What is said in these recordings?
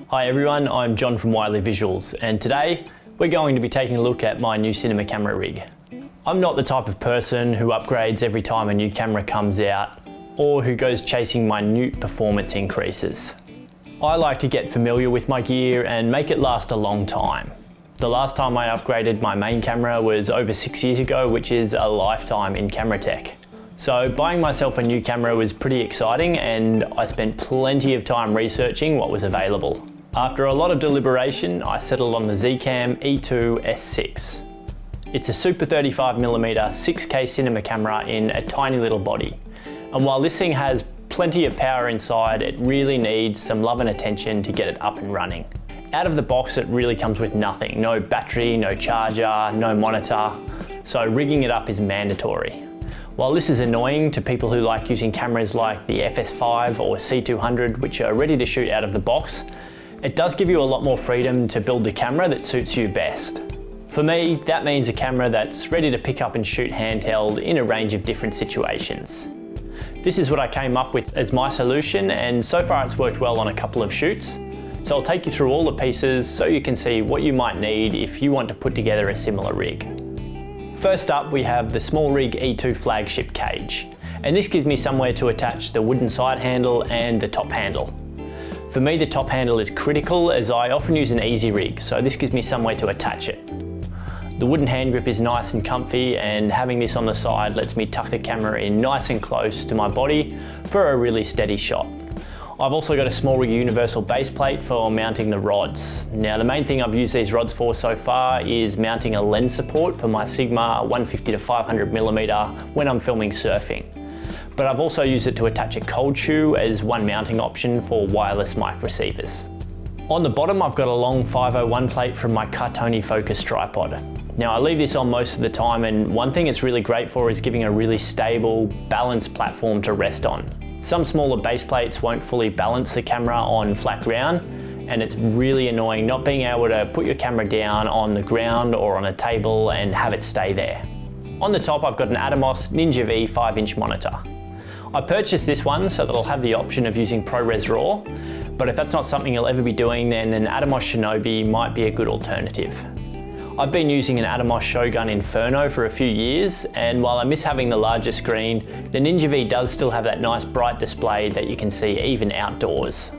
Hi everyone, I'm John from Wiley Visuals, and today we're going to be taking a look at my new cinema camera rig. I'm not the type of person who upgrades every time a new camera comes out or who goes chasing minute performance increases. I like to get familiar with my gear and make it last a long time. The last time I upgraded my main camera was over 6 years ago, which is a lifetime in camera tech. So buying myself a new camera was pretty exciting, and I spent plenty of time researching what was available. After a lot of deliberation, I settled on the Zcam E2-S6. It's a super 35mm 6K cinema camera in a tiny little body. And while this thing has plenty of power inside, it really needs some love and attention to get it up and running. Out of the box, it really comes with nothing. No battery, no charger, no monitor. So rigging it up is mandatory. While this is annoying to people who like using cameras like the FS5 or C200, which are ready to shoot out of the box, it does give you a lot more freedom to build the camera that suits you best. For me, that means a camera that's ready to pick up and shoot handheld in a range of different situations. This is what I came up with as my solution, and so far it's worked well on a couple of shoots. So I'll take you through all the pieces so you can see what you might need if you want to put together a similar rig. First up, we have the SmallRig E2 flagship cage, and this gives me somewhere to attach the wooden side handle and the top handle. For me, the top handle is critical as I often use an easy rig, so this gives me somewhere to attach it. The wooden hand grip is nice and comfy, and having this on the side lets me tuck the camera in nice and close to my body for a really steady shot. I've also got a SmallRig universal base plate for mounting the rods. Now, the main thing I've used these rods for so far is mounting a lens support for my Sigma 150 to 500mm when I'm filming surfing. But I've also used it to attach a cold shoe as one mounting option for wireless mic receivers. On the bottom, I've got a long 501 plate from my Cartoni focus tripod. Now, I leave this on most of the time, and one thing it's really great for is giving a really stable, balanced platform to rest on. Some smaller base plates won't fully balance the camera on flat ground, and it's really annoying not being able to put your camera down on the ground or on a table and have it stay there. On the top, I've got an Atomos Ninja V 5-inch monitor. I purchased this one so that I'll have the option of using ProRes RAW, but if that's not something you'll ever be doing, then an Atomos Shinobi might be a good alternative. I've been using an Atomos Shogun Inferno for a few years, and while I miss having the larger screen, the Ninja V does still have that nice bright display that you can see even outdoors.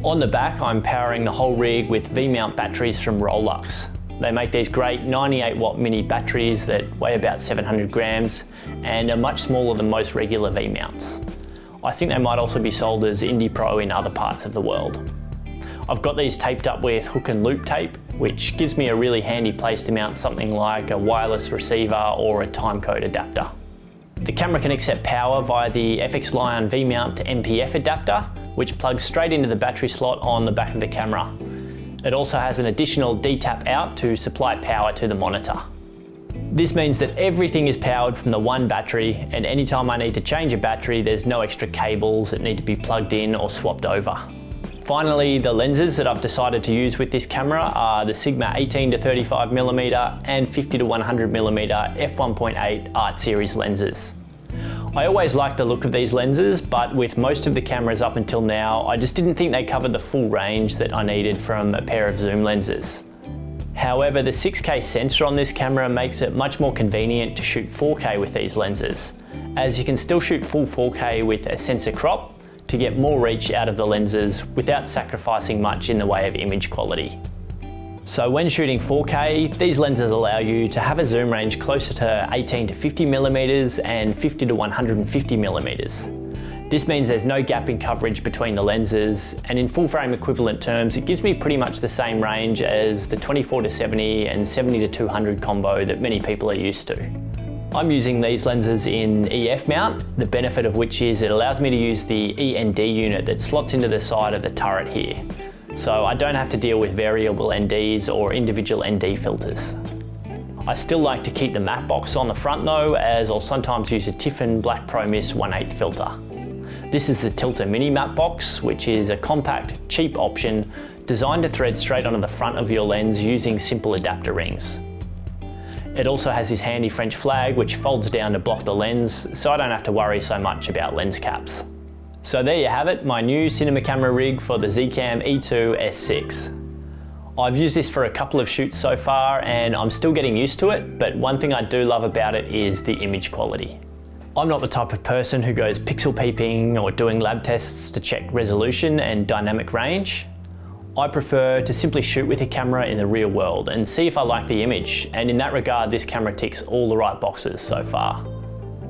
On the back, I'm powering the whole rig with V-mount batteries from Rolux. They make these great 98-watt mini batteries that weigh about 700 grams and are much smaller than most regular V-mounts. I think they might also be sold as Indie Pro in other parts of the world. I've got these taped up with hook and loop tape, which gives me a really handy place to mount something like a wireless receiver or a timecode adapter. The camera can accept power via the FX Lion V-mount to MPF adapter, which plugs straight into the battery slot on the back of the camera. It also has an additional D-tap out to supply power to the monitor. This means that everything is powered from the one battery, and anytime I need to change a battery, there's no extra cables that need to be plugged in or swapped over. Finally, the lenses that I've decided to use with this camera are the Sigma 18 to 35mm and 50 to 100mm f1.8 Art Series lenses. I always liked the look of these lenses, but with most of the cameras up until now, I just didn't think they covered the full range that I needed from a pair of zoom lenses. However, the 6K sensor on this camera makes it much more convenient to shoot 4K with these lenses, as you can still shoot full 4K with a sensor crop to get more reach out of the lenses without sacrificing much in the way of image quality. So when shooting 4K, these lenses allow you to have a zoom range closer to 18 to 50mm and 50 to 150mm. This means there's no gap in coverage between the lenses, and in full frame equivalent terms, it gives me pretty much the same range as the 24 to 70 and 70 to 200 combo that many people are used to. I'm using these lenses in EF mount, the benefit of which is it allows me to use the END unit that slots into the side of the turret here. So I don't have to deal with variable NDs or individual ND filters. I still like to keep the matte box on the front though, as I'll sometimes use a Tiffin Black Pro Mist 1/8 filter. This is the Tilter Mini matte box, which is a compact, cheap option designed to thread straight onto the front of your lens using simple adapter rings. It also has this handy French flag which folds down to block the lens, so I don't have to worry so much about lens caps. So there you have it, my new cinema camera rig for the Zcam E2-S6. I've used this for a couple of shoots so far and I'm still getting used to it, but one thing I do love about it is the image quality. I'm not the type of person who goes pixel peeping or doing lab tests to check resolution and dynamic range. I prefer to simply shoot with a camera in the real world and see if I like the image, and in that regard this camera ticks all the right boxes so far.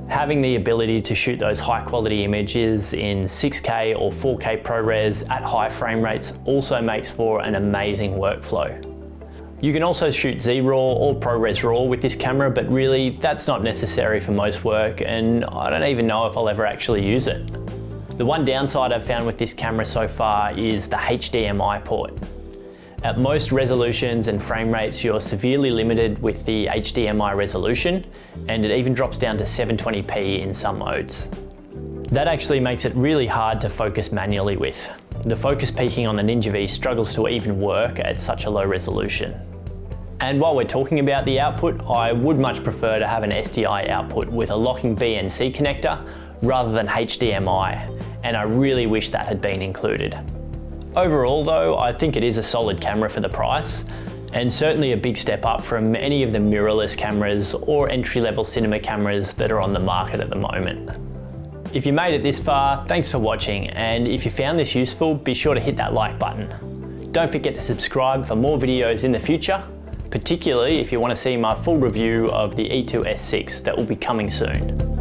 Having the ability to shoot those high quality images in 6K or 4K ProRes at high frame rates also makes for an amazing workflow. You can also shoot Z-RAW or ProRes RAW with this camera, but really that's not necessary for most work and I don't even know if I'll ever actually use it. The one downside I've found with this camera so far is the HDMI port. At most resolutions and frame rates, you're severely limited with the HDMI resolution, and it even drops down to 720p in some modes. That actually makes it really hard to focus manually with. The focus peaking on the Ninja V struggles to even work at such a low resolution. And while we're talking about the output, I would much prefer to have an SDI output with a locking BNC connector rather than HDMI, and I really wish that had been included. Overall though, I think it is a solid camera for the price, and certainly a big step up from any of the mirrorless cameras or entry-level cinema cameras that are on the market at the moment. If you made it this far, thanks for watching, and if you found this useful, be sure to hit that like button. Don't forget to subscribe for more videos in the future, particularly if you want to see my full review of the E2-S6 that will be coming soon.